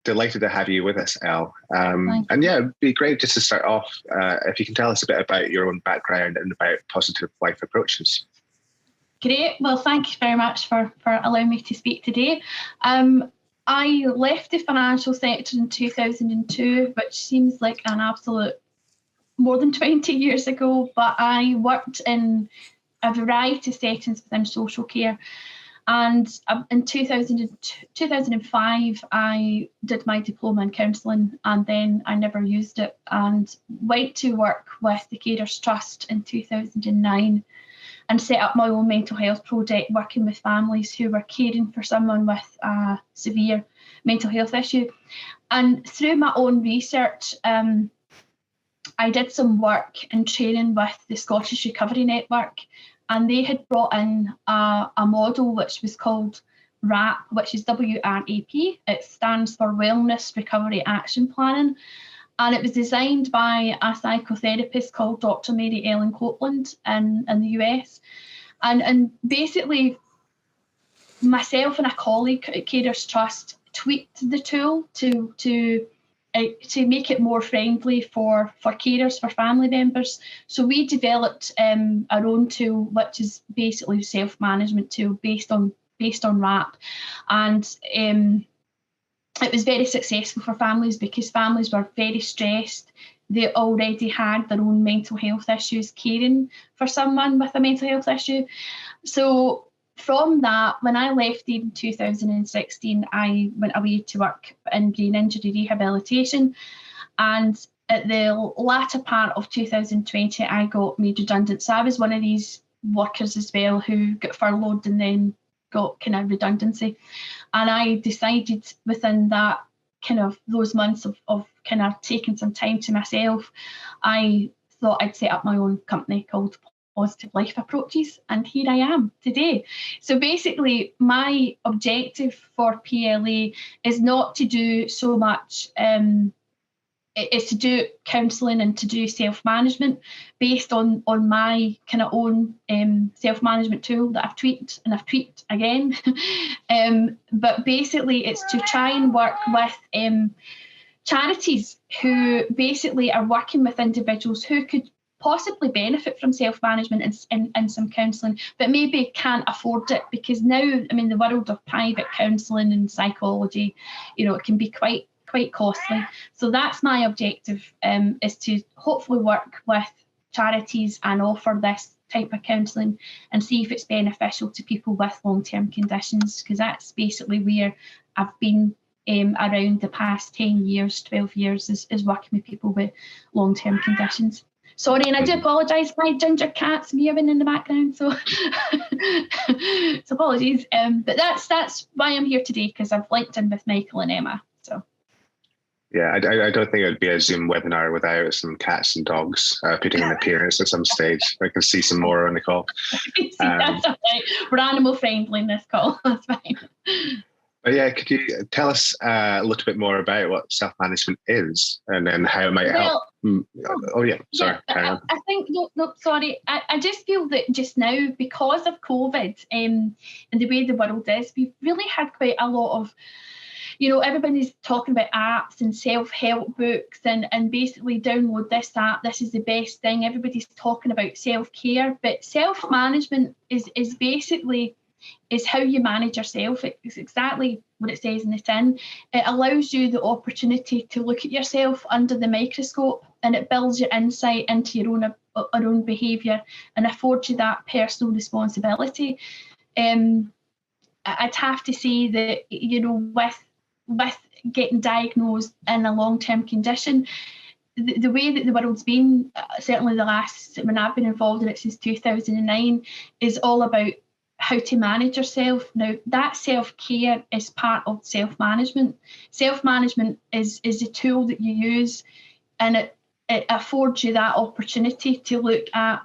delighted to have you with us, Elle. And yeah, it'd be great just to start off, if you can tell us a bit about your own background and about positive life approaches. Great. Well, thank you very much for allowing me to speak today. I left the financial sector in 2002, which seems like an absolute more than 20 years ago, but I worked in a variety of settings within social care. And in 2005, I did my diploma in counselling, and then I never used it, and went to work with the Carers Trust in 2009 and set up my own mental health project, working with families who were caring for someone with a severe mental health issue. And through my own research, I did some work and training with the Scottish Recovery Network, and they had brought in a model which was called WRAP, which is WRAP. It stands for Wellness Recovery Action Planning. And it was designed by a psychotherapist called Dr. Mary Ellen Copeland in the US. And basically, myself and a colleague at Carers Trust tweaked the tool to make it more friendly for carers, for family members. So we developed our own tool, which is basically a self-management tool based on WRAP. And it was very successful for families because families were very stressed. They already had their own mental health issues, caring for someone with a mental health issue. So from that, when I left in 2016, I went away to work in brain injury rehabilitation. And at the latter part of 2020, I got made redundant. So I was one of these workers as well who got furloughed and then got kind of redundancy. And I decided within that kind of those months of kind of taking some time to myself, I thought I'd set up my own company called Positive Life Approaches, and here I am today. So basically my objective for PLA is not to do so much, is to do counselling and to do self-management based on my kind of own self-management tool that I've tweaked again. But basically it's to try and work with charities who basically are working with individuals who could possibly benefit from self-management and some counselling, but maybe can't afford it, because now, I mean, the world of private counselling and psychology, it can be quite costly. So that's my objective, is to hopefully work with charities and offer this type of counselling and see if it's beneficial to people with long-term conditions, because that's basically where I've been around the past 10 years, 12 years, is working with people with long-term conditions. Sorry, and I do apologise, my ginger cat's meowing in the background, so apologies. But that's why I'm here today, because I've linked in with Michael and Emma. So. Yeah, I don't think it would be a Zoom webinar without some cats and dogs putting in an appearance at some stage. I can see some more on the call. That's okay. We're animal friendly in this call. That's fine. But yeah, could you tell us a little bit more about what self-management is and then how it might help? Oh yeah, sorry. Yeah, I think, no, sorry. I just feel that just now, because of COVID and the way the world is, we've really had quite a lot of, everybody's talking about apps and self-help books and basically download this app, this is the best thing. Everybody's talking about self-care, but self-management is basically is how you manage yourself. It's exactly what it says in the tin. It allows you the opportunity to look at yourself under the microscope, and it builds your insight into your own behaviour and affords you that personal responsibility. I'd have to say that, with getting diagnosed in a long-term condition, the way that the world's been, certainly when I've been involved in it since 2009, is all about how to manage yourself. Now, that self-care is part of self-management. Self-management is a tool that you use, and it affords you that opportunity to look at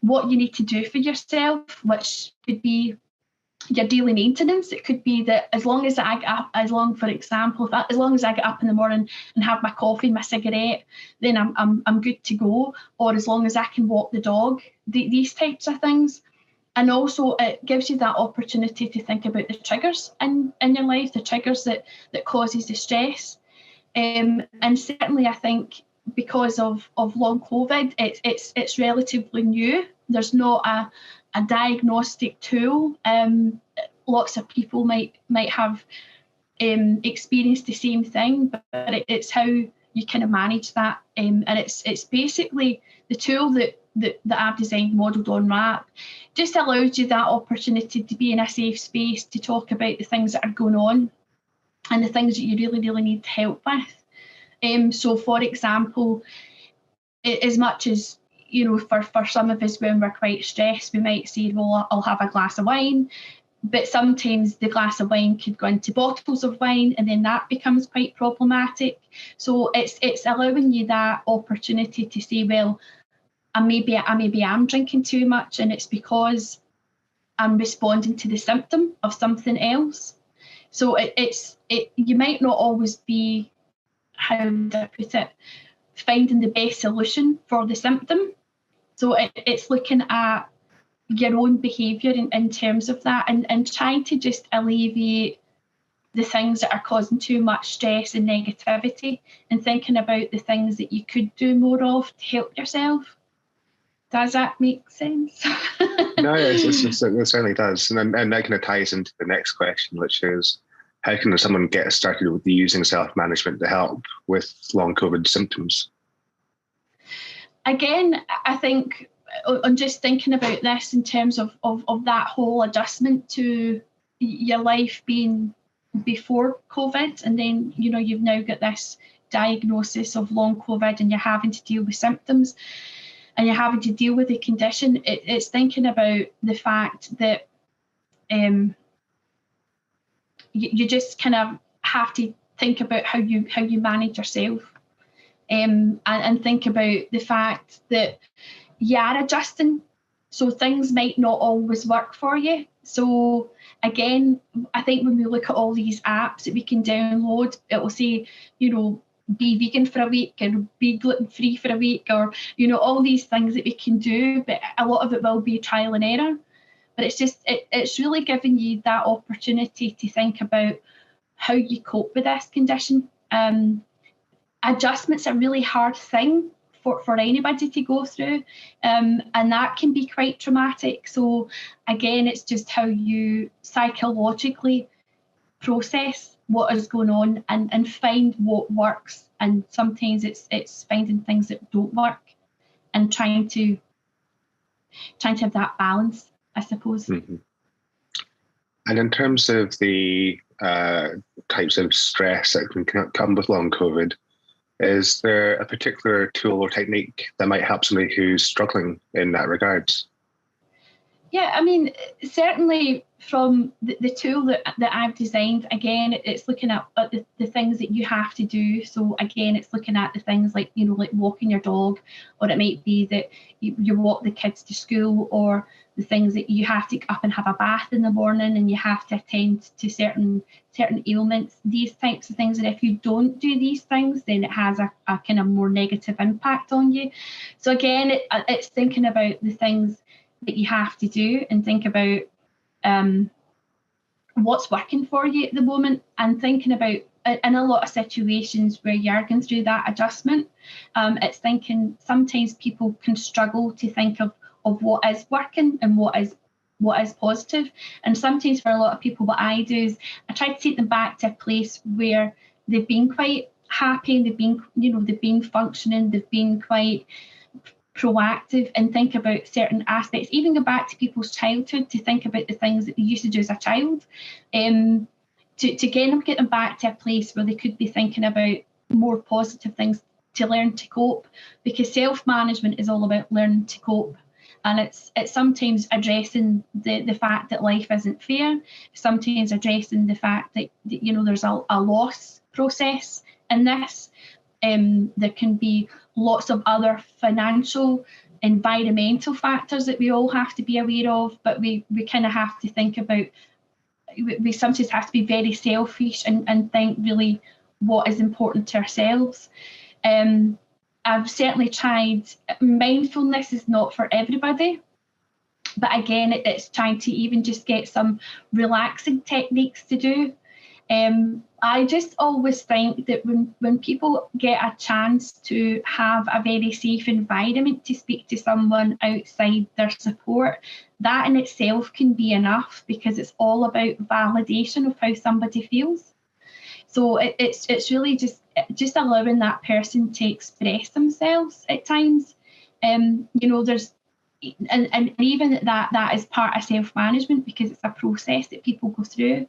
what you need to do for yourself, which could be your daily maintenance. It could be that as long as I get up in the morning and have my coffee, my cigarette, then I'm good to go. Or as long as I can walk the dog, these types of things. And also it gives you that opportunity to think about the triggers in your life, the triggers that causes the stress. And certainly I think because of long COVID, it's relatively new. There's not a diagnostic tool. Lots of people might have experienced the same thing, but it's how you kind of manage that. And it's basically the tool that I've designed, modelled on RAP, just allows you that opportunity to be in a safe space to talk about the things that are going on and the things that you really, really need help with. So, for example, as much as, for some of us, when we're quite stressed, we might say, well, I'll have a glass of wine. But sometimes the glass of wine could go into bottles of wine, and then that becomes quite problematic. So it's allowing you that opportunity to say, well, I maybe am drinking too much, and it's because I'm responding to the symptom of something else. So you might not always be, how would I put it, finding the best solution for the symptom. So it's looking at your own behaviour in terms of that, and trying to just alleviate the things that are causing too much stress and negativity, and thinking about the things that you could do more of to help yourself. Does that make sense? No, it certainly does. And that kind of ties into the next question, which is, how can someone get started with using self-management to help with long COVID symptoms? Again, I think I'm just thinking about this in terms of that whole adjustment to your life being before COVID, and then you've now got this diagnosis of long COVID, and you're having to deal with symptoms, and you're having to deal with the condition. It's thinking about the fact that you just kind of have to think about how you manage yourself, and think about the fact that you are adjusting, so things might not always work for you. So again, I think when we look at all these apps that we can download, it will say, be vegan for a week, or be gluten-free for a week, or all these things that we can do, but a lot of it will be trial and error. But it's just it's really giving you that opportunity to think about how you cope with this condition. Adjustment's a really hard thing for anybody to go through, and that can be quite traumatic. So again, it's just how you psychologically process what is going on and find what works. And sometimes it's finding things that don't work and trying to have that balance, I suppose. Mm-hmm. And in terms of the types of stress that can come with long COVID, is there a particular tool or technique that might help somebody who's struggling in that regard? Yeah, I mean, certainly from the tool that I've designed, again, it's looking at the things that you have to do. So again, it's looking at the things like, like walking your dog, or it might be that you walk the kids to school, or the things that you have to get up and have a bath in the morning, and you have to attend to certain ailments, these types of things. And if you don't do these things, then it has a kind of more negative impact on you. So again, it's thinking about the things that you have to do, and think about what's working for you at the moment, and thinking about, in a lot of situations where you're going through that adjustment, it's thinking sometimes people can struggle to think of what is working and what is positive. And sometimes for a lot of people, what I do is I try to take them back to a place where they've been quite happy, they've been functioning, they've been quite proactive, and think about certain aspects, even go back to people's childhood, to think about the things that they used to do as a child, to get them back to a place where they could be thinking about more positive things to learn to cope, because self-management is all about learning to cope. And it's sometimes addressing the fact that life isn't fair, sometimes addressing the fact that there's a loss process in this. There can be lots of other financial, environmental factors that we all have to be aware of, but we kind of have to think about, we sometimes have to be very selfish and think really what is important to ourselves. I've certainly tried, mindfulness is not for everybody, But again, it's trying to even just get some relaxing techniques to do. I just always think that when people get a chance to have a very safe environment to speak to someone outside their support, that in itself can be enough, because it's all about validation of how somebody feels. So it's really just allowing that person to express themselves at times. There's and even that is part of self-management, because it's a process that people go through.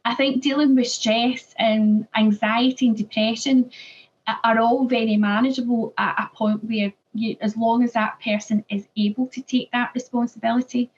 I think dealing with stress and anxiety and depression are all very manageable at a point where as long as that person is able to take that responsibility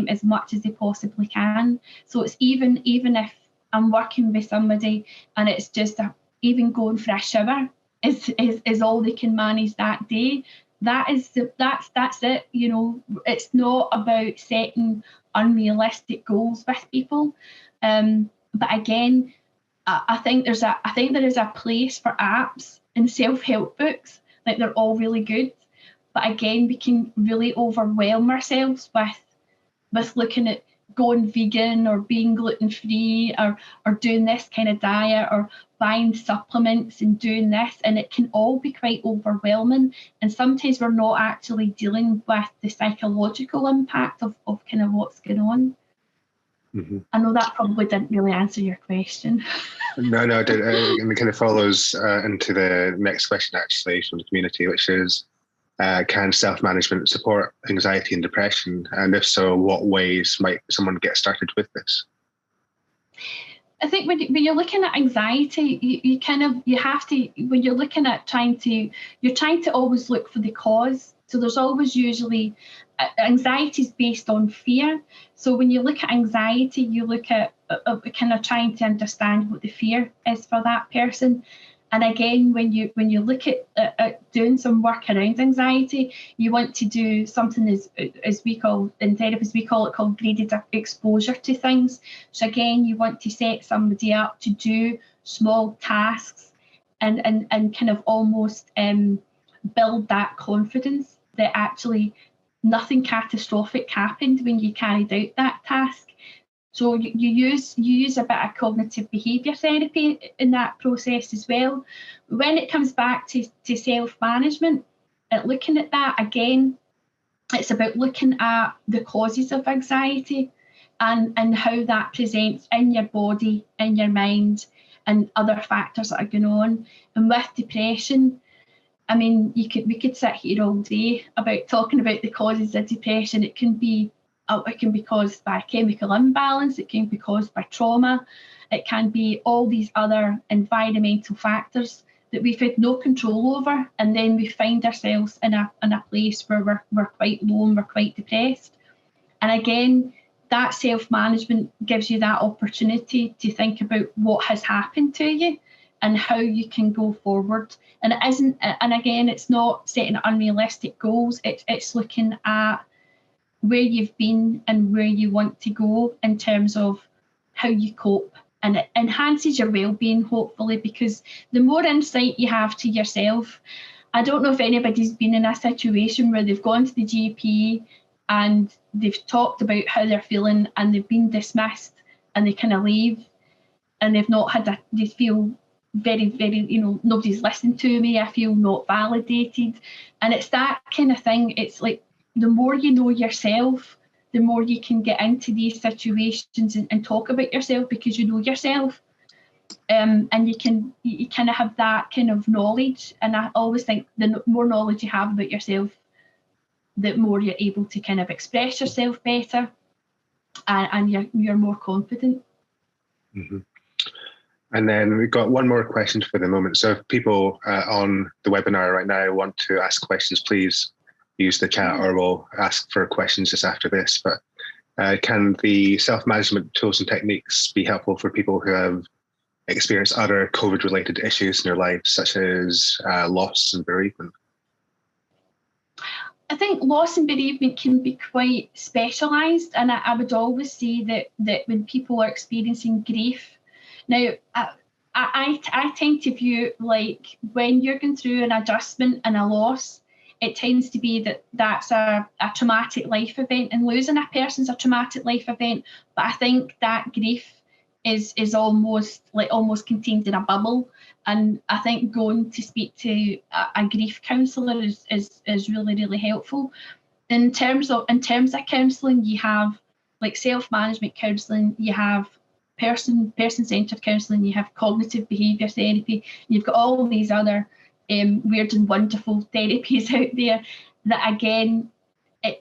as much as they possibly can. So it's even if I'm working with somebody and it's just even going for a shower is all they can manage that day, that's it. It's not about setting unrealistic goals with people. But again, I think there is a place for apps and self-help books. Like, they're all really good. But again, we can really overwhelm ourselves with looking at going vegan or being gluten-free or doing this kind of diet or buying supplements and doing this. And it can all be quite overwhelming. And sometimes we're not actually dealing with the psychological impact of kind of what's going on. Mm-hmm. I know that probably didn't really answer your question. No, it did. And it kind of follows into the next question, actually, from the community, which is, can self-management support anxiety and depression? And if so, what ways might someone get started with this? I think when you're looking at anxiety, you have to, when you're looking at you're trying to always look for the cause. So there's always usually, anxiety is based on fear. So when you look at anxiety, you look at kind of trying to understand what the fear is for that person. And again, when you look at doing some work around anxiety, you want to do something as we call, in therapy, we call it called graded exposure to things. So again, you want to set somebody up to do small tasks and kind of almost build that confidence that actually nothing catastrophic happened when you carried out that task. So you use a bit of cognitive behaviour therapy in that process as well. When it comes back to self-management, looking at that again, it's about looking at the causes of anxiety and how that presents in your body, in your mind, and other factors that are going on. And with depression, I mean, we could sit here all day about talking about the causes of depression. It can be caused by chemical imbalance. It can be caused by trauma. It can be all these other environmental factors that we've had no control over, and then we find ourselves in a place where we're quite low and we're quite depressed. And again, that self-management gives you that opportunity to think about what has happened to you and how you can go forward. And it isn't, and again, it's not setting unrealistic goals. It's looking at where you've been and where you want to go in terms of how you cope. And it enhances your well-being, hopefully, because the more insight you have to yourself, I don't know if anybody's been in a situation where they've gone to the GP and they've talked about how they're feeling and they've been dismissed and they kind of leave and they've not had they feel very, very, nobody's listened to me, I feel not validated. And it's that kind of thing. It's like, the more you know yourself, the more you can get into these situations and talk about yourself, because you know yourself. And you kind of have that kind of knowledge. And I always think the more knowledge you have about yourself, the more you're able to kind of express yourself better, and you're more confident. Mm-hmm. And then we've got one more question for the moment. So if people on the webinar right now want to ask questions, please use the chat, or we'll ask for questions just after this. But can the self-management tools and techniques be helpful for people who have experienced other COVID-related issues in their lives, such as loss and bereavement? I think loss and bereavement can be quite specialised, and I would always say that when people are experiencing grief, now I tend to view, like, when you're going through an adjustment and a loss, it tends to be that's a traumatic life event, and losing a person's a traumatic life event. But I think that grief is almost contained in a bubble, and I think going to speak to a grief counsellor is really, really helpful. In terms of counselling, you have like self-management counselling, you have person-centred counselling, you have cognitive behaviour therapy, you've got all these other weird and wonderful therapies out there that again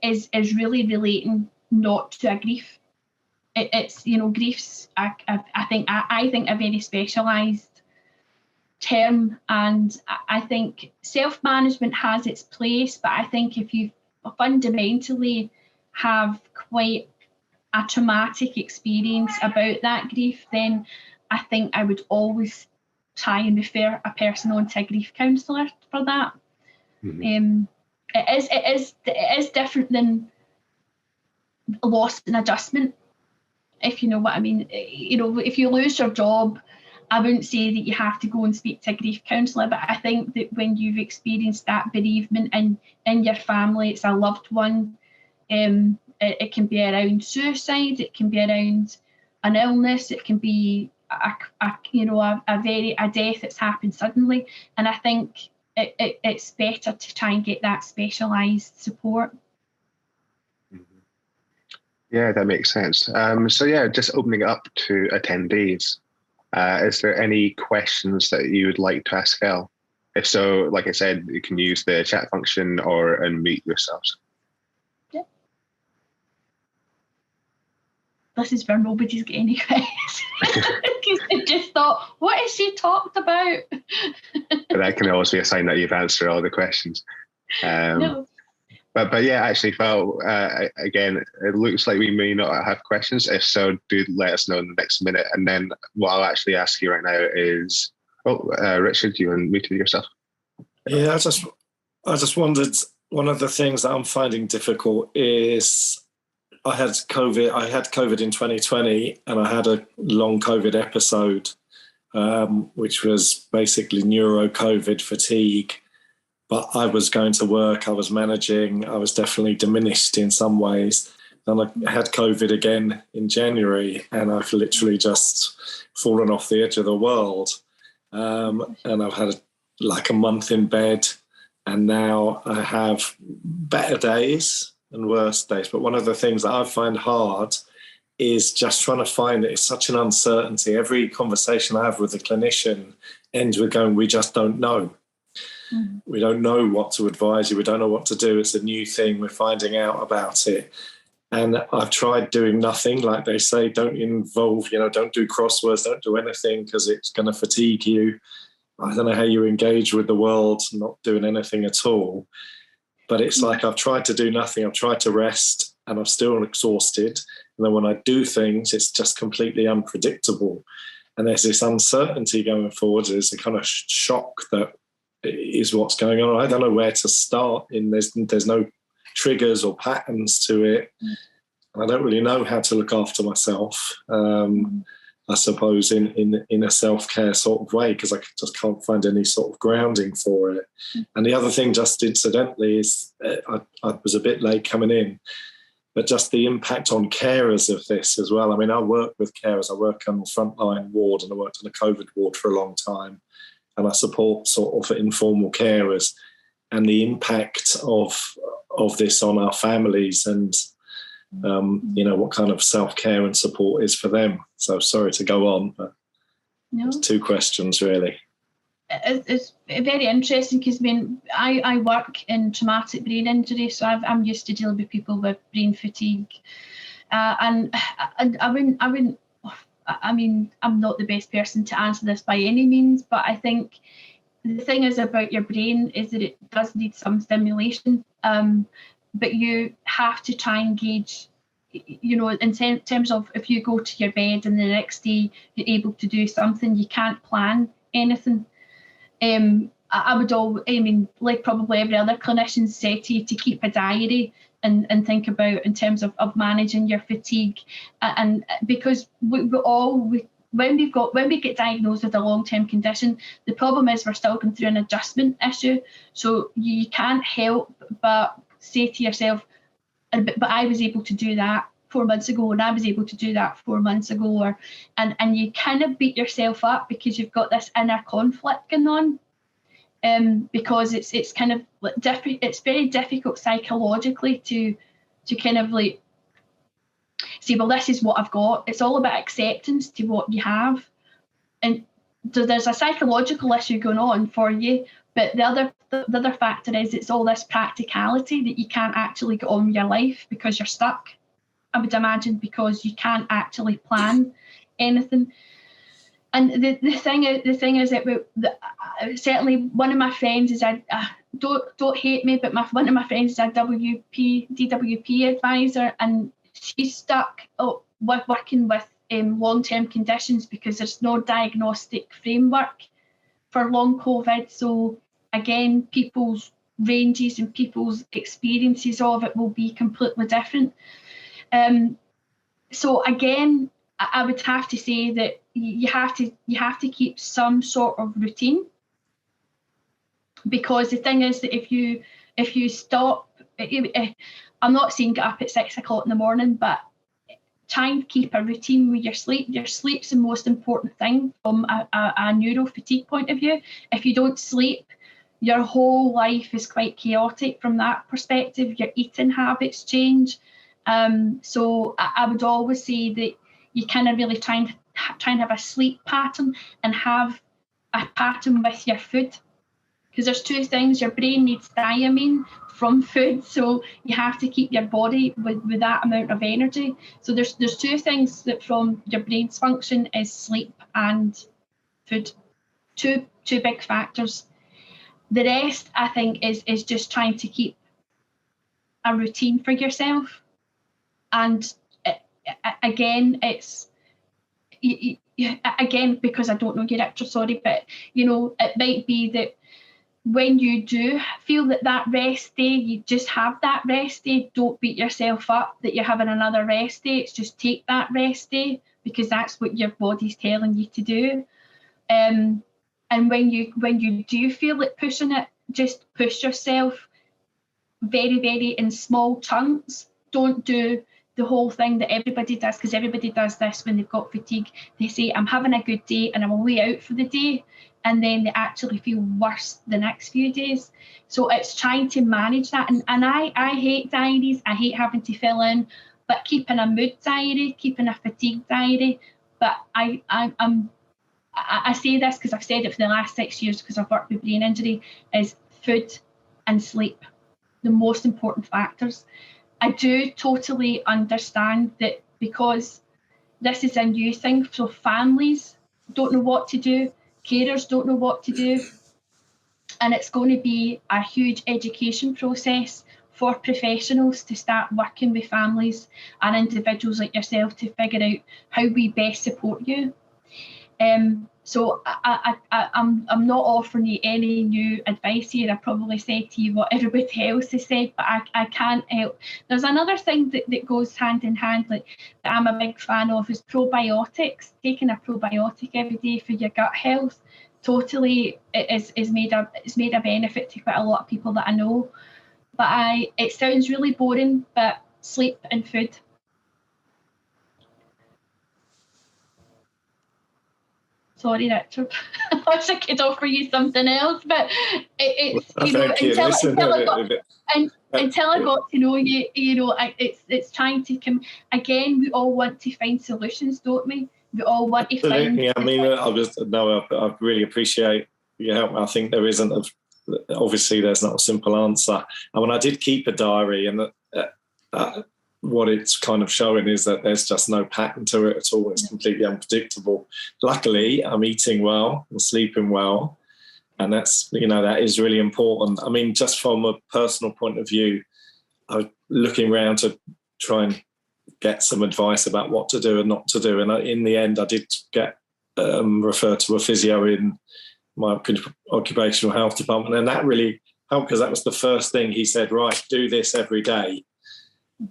is really relating not to a grief. It's grief's I think a very specialised term, and I think self-management has its place, but I think if you fundamentally have quite a traumatic experience about that grief, then I think I would always try and refer a person on to a grief counsellor for that. Mm-hmm. It is different than loss and adjustment, if you know what I mean. If you lose your job, I wouldn't say that you have to go and speak to a grief counsellor, but I think that when you've experienced that bereavement in your family, it's a loved one, it can be around suicide, it can be around an illness, it can be a death that's happened suddenly, and I think it's better to try and get that specialised support. Yeah, that makes sense. So yeah, just opening it up to attendees. Is there any questions that you would like to ask Elle? If so, like I said, you can use the chat function or unmute yourselves. Yeah. This is where nobody's getting any questions. Because I just thought, what has she talked about? That can always be a sign that you've answered all the questions. No. But yeah, actually, Val, again, it looks like we may not have questions. If so, do let us know in the next minute. And then what I'll actually ask you right now is, Richard, you unmuted yourself. Yeah, I just wondered, one of the things that I'm finding difficult is I had COVID in 2020, and I had a long COVID episode, which was basically neuro-COVID fatigue. But I was going to work, I was managing, I was definitely diminished in some ways. And I had COVID again in January, and I've literally just fallen off the edge of the world. And I've had like a month in bed, and now I have better days and worse days. But one of the things that I find hard is just trying to find, it's such an uncertainty. Every conversation I have with a clinician ends with going, we just don't know. We don't know what to advise you. We don't know what to do. It's a new thing. We're finding out about it. And I've tried doing nothing. Like they say, don't involve, don't do crosswords, don't do anything because it's going to fatigue you. I don't know how you engage with the world not doing anything at all. But it's like I've tried to do nothing. I've tried to rest and I'm still exhausted. And then when I do things, it's just completely unpredictable. And there's this uncertainty going forward. There's a kind of shock that is what's going on. I don't know where to start. There's no triggers or patterns to it. And I don't really know how to look after myself, I suppose, in a self-care sort of way, because I just can't find any sort of grounding for it. And the other thing, just incidentally, is I was a bit late coming in, but just the impact on carers of this as well. I mean, I work with carers. I work on the frontline ward, and I worked on a COVID ward for a long time. And I support sort of informal carers, and the impact of this on our families, and what kind of self-care and support is for them. So sorry to go on, but there's two questions really. It's very interesting because I work in traumatic brain injury, so I'm used to dealing with people with brain fatigue, and I wouldn't. I mean, I'm not the best person to answer this by any means, but I think the thing is about your brain is that it does need some stimulation, but you have to try and gauge, in terms of if you go to your bed and the next day you're able to do something, you can't plan anything. I would like probably every other clinician say to you to keep a diary and think about in terms of managing your fatigue, and because we when we get diagnosed with a long-term condition, the problem is we're still going through an adjustment issue. So you can't help but say to yourself, but I was able to do that 4 months ago, and I was able to do that 4 months ago, and you kind of beat yourself up because you've got this inner conflict going on, because it's kind of it's very difficult psychologically to kind of like say, well, this is what I've got. It's all about acceptance to what you have, and there's a psychological issue going on for you. But the other factor is it's all this practicality that you can't actually get on with your life because you're stuck, I would imagine, because you can't actually plan anything. And the thing is that certainly one of my friends is don't hate me, but one of my friends is a DWP advisor, and she's stuck working with long-term conditions because there's no diagnostic framework for long COVID. So again, people's ranges and people's experiences of it will be completely different. So again, I would have to say that you have to keep some sort of routine, because the thing is that if you stop, I'm not saying get up at 6 o'clock in the morning, but try and keep a routine with your sleep. Your sleep's the most important thing from a neuro fatigue point of view. If you don't sleep, your whole life is quite chaotic from that perspective. Your eating habits change. So I would always say that you kind of really try and have a sleep pattern and have a pattern with your food, because there's two things. Your brain needs thiamine from food, so you have to keep your body with that amount of energy. So there's two things that from your brain's function is sleep and food, two big factors. The rest, I think, is just trying to keep a routine for yourself. And again, it's again, because I don't know your actor, sorry, but it might be that when you do feel that rest day, you just have that rest day. Don't beat yourself up that you're having another rest day. It's just take that rest day, because that's what your body's telling you to do. And when you do feel like pushing it, just push yourself very, very in small chunks. Don't do the whole thing that everybody does, because everybody does this when they've got fatigue. They say, I'm having a good day and I'm away out for the day, and then they actually feel worse the next few days. So it's trying to manage that. And I hate diaries. I hate having to fill in, but keeping a mood diary, keeping a fatigue diary. But I say this because I've said it for the last 6 years, because I've worked with brain injury, is food and sleep, the most important factors. I do totally understand that, because this is a new thing, so families don't know what to do, carers don't know what to do, and it's going to be a huge education process for professionals to start working with families and individuals like yourself to figure out how we best support you. So I'm not offering you any new advice here. I probably said to you what everybody else has said, but I can't help. There's another thing that goes hand in hand, like that I'm a big fan of, is probiotics. Taking a probiotic every day for your gut health totally is made a benefit to quite a lot of people that I know. But it sounds really boring, but sleep and food. Sorry, Richard. I wish I could offer you something else, but it's until I got to know you, it's trying to come again. We all want to find solutions, don't we? We all want to find. Yeah, I mean, I really appreciate your help. I think there isn't obviously there's not a simple answer. And when I did keep a diary, and what it's kind of showing is that there's just no pattern to it at all. It's completely unpredictable. Luckily, I'm eating well, I'm sleeping well, and that's, that is really important. I mean, just from a personal point of view, I was looking around to try and get some advice about what to do and not to do. And in the end, I did get referred to a physio in my occupational health department, and that really helped, because that was the first thing he said, right, do this every day.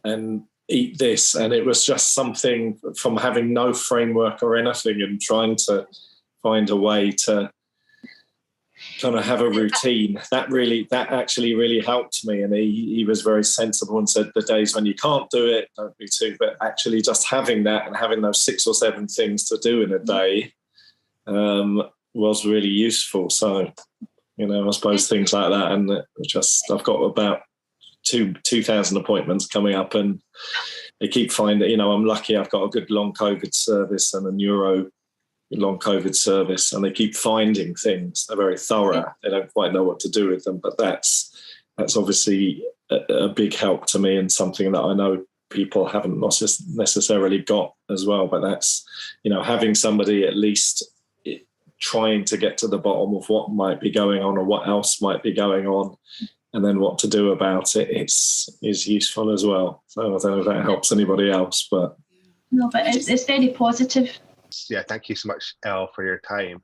And eat this. And it was just something from having no framework or anything and trying to find a way to kind of have a routine. That actually really helped me. And he was very sensible and said the days when you can't do it, don't be too, but actually just having that and having those 6 or 7 things to do in a day was really useful. So, I suppose things like that. And I've got about 2,000 appointments coming up, and they keep finding, I'm lucky I've got a good long COVID service and a neuro long COVID service, and they keep finding things. They're very thorough. They don't quite know what to do with them, but that's obviously a big help to me, and something that I know people haven't necessarily got as well. But that's, having somebody at least trying to get to the bottom of what might be going on or what else might be going on, and then what to do about it is useful as well. So I don't know if that helps anybody else, but no, but it's very positive. Yeah, thank you so much, Elle, for your time.